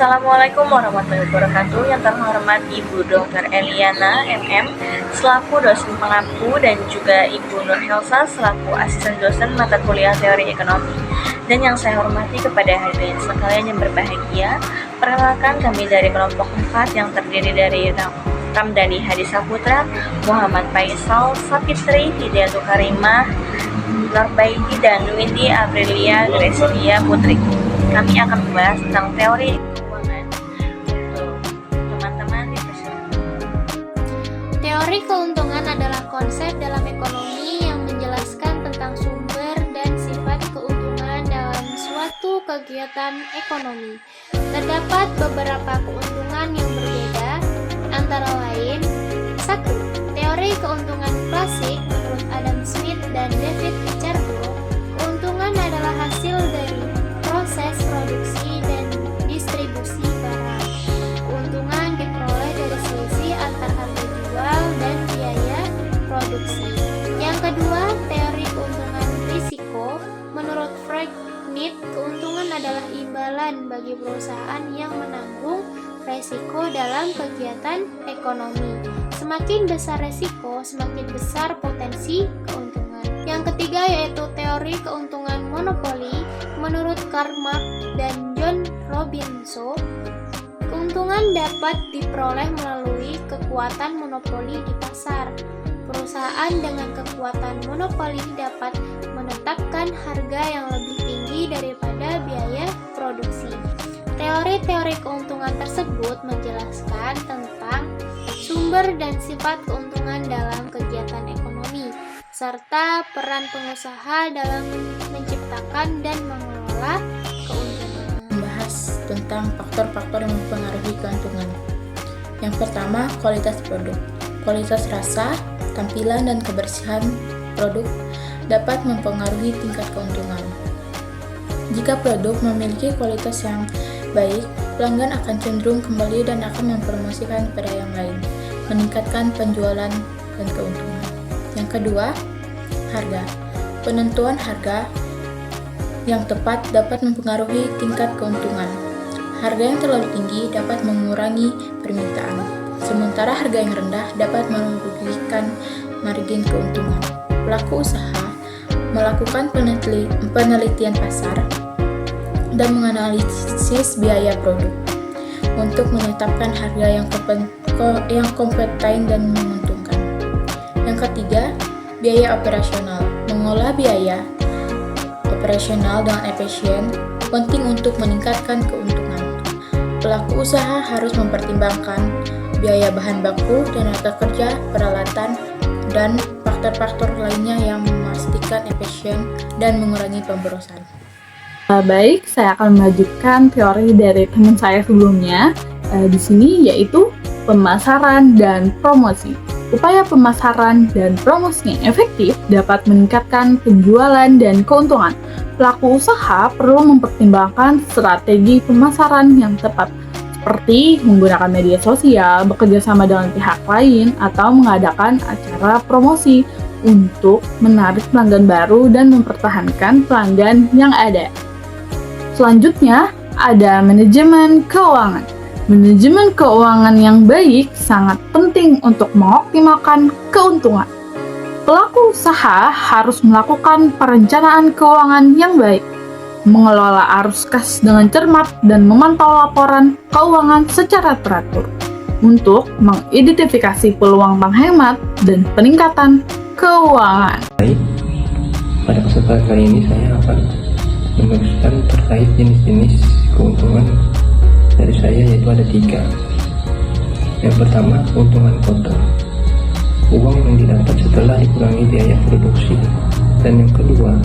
Assalamualaikum warahmatullahi wabarakatuh. Yang terhormat Ibu Dr. Eliana MM selaku dosen pengampu dan juga Ibu Nur Helsa selaku asisten dosen mata kuliah teori ekonomi. Dan yang saya hormati kepada hadirin sekalian yang berbahagia, perkenalkan kami dari kelompok 4 yang terdiri dari Ramdhani Hadi Saputra, Muhammad Faisal, Sapitri, Hidayatul Karimah, Norbaidi, dan Windy Aprilia Gracia Putri. Kami akan membahas tentang teori keuangan untuk teman-teman dipersilakan. Teori keuntungan adalah konsep dalam ekonomi yang menjelaskan tentang sumber dan sifat keuntungan dalam suatu kegiatan ekonomi. Terdapat beberapa keuntungan yang berbeda, antara lain 1. Teori keuntungan klasik menurut Adam Smith dan David Ricardo. Keuntungan adalah hasil dari proses produksi dan distribusi barang. Keuntungan diperoleh dari selisih antar harga jual dan biaya produksi. Yang kedua, teori keuntungan risiko. Menurut Frank Knight, keuntungan adalah imbalan bagi perusahaan yang menanggung resiko dalam kegiatan ekonomi. Semakin besar resiko, semakin besar potensi keuntungan. Yang ketiga yaitu teori keuntungan monopoli. Menurut Karl Marx dan John Robinson, keuntungan dapat diperoleh melalui kekuatan monopoli di pasar. Perusahaan dengan kekuatan monopoli dapat menetapkan harga yang lebih tinggi daripada biaya produksi. Teori-teori keuntungan tersebut menjelaskan tentang sumber dan sifat keuntungan dalam kegiatan ekonomi, serta peran pengusaha dalam menciptakan dan mengelola keuntungan. Membahas tentang faktor-faktor yang mempengaruhi keuntungan. Yang pertama, kualitas produk. Kualitas rasa, tampilan, dan kebersihan produk dapat mempengaruhi tingkat keuntungan. Jika produk memiliki kualitas yang baik, pelanggan akan cenderung kembali dan akan mempromosikan kepada yang lain, meningkatkan penjualan dan keuntungan. Yang kedua, harga. Penentuan harga yang tepat dapat mempengaruhi tingkat keuntungan. Harga yang terlalu tinggi dapat mengurangi permintaan, sementara harga yang rendah dapat merugikan margin keuntungan. Pelaku usaha melakukan penelitian pasar dan menganalisis biaya produk untuk menetapkan harga yang kompeten dan menguntungkan. Yang ketiga, biaya operasional. Mengolah biaya operasional dengan efisien penting untuk meningkatkan keuntungan. Pelaku usaha harus mempertimbangkan biaya bahan baku, tenaga kerja, peralatan, dan faktor-faktor lainnya yang memastikan efisien dan mengurangi pemborosan. Baik, saya akan melanjutkan teori dari teman saya sebelumnya di sini, yaitu pemasaran dan promosi. Upaya pemasaran dan promosi yang efektif dapat meningkatkan penjualan dan keuntungan. Pelaku usaha perlu mempertimbangkan strategi pemasaran yang tepat, seperti menggunakan media sosial, bekerja sama dengan pihak lain, atau mengadakan acara promosi untuk menarik pelanggan baru dan mempertahankan pelanggan yang ada. Selanjutnya, ada manajemen keuangan. Manajemen keuangan yang baik sangat penting untuk mengoptimalkan keuntungan. Pelaku usaha harus melakukan perencanaan keuangan yang baik, mengelola arus kas dengan cermat, dan memantau laporan keuangan secara teratur untuk mengidentifikasi peluang penghemat dan peningkatan keuangan. Baik, pada kesempatan kali ini saya akan meneruskan terkait jenis-jenis keuntungan dari saya, yaitu ada 3. Yang pertama, keuntungan kotor, uang yang didapat setelah dikurangi biaya produksi. Dan yang kedua,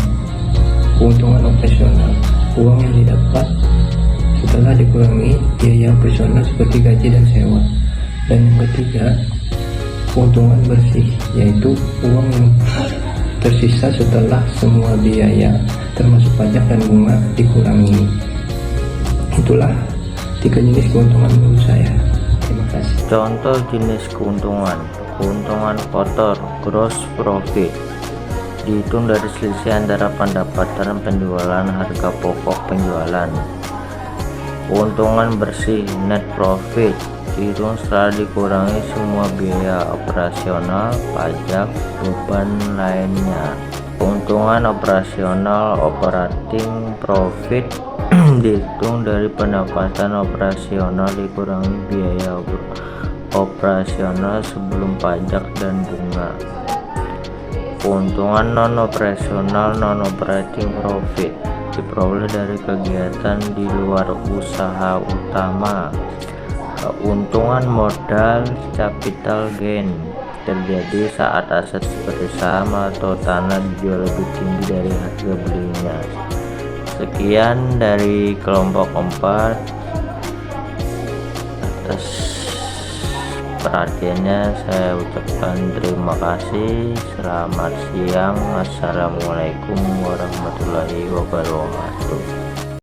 keuntungan operasional, uang yang didapat setelah dikurangi biaya operasional seperti gaji dan sewa. Dan yang ketiga, keuntungan bersih, yaitu uang yang tersisa setelah semua biaya termasuk pajak dan bunga dikurangi. Itulah 3 jenis keuntungan menurut saya. Terima kasih. Contoh jenis keuntungan. Keuntungan kotor, gross profit, dihitung dari selisih antara pendapatan penjualan harga pokok penjualan. Keuntungan bersih net profit dihitung setelah dikurangi semua biaya operasional, pajak, beban lainnya. Keuntungan operasional operating profit dihitung dari pendapatan operasional dikurangi biaya operasional sebelum pajak dan bunga. Keuntungan non-operasional non-operating profit diperoleh dari kegiatan di luar usaha utama. Keuntungan modal capital gain terjadi saat aset seperti saham atau tanah dijual lebih tinggi dari harga belinya. Sekian dari kelompok 4. Atas perhatiannya saya ucapkan terima kasih. Selamat siang. Assalamualaikum warahmatullahi wabarakatuh.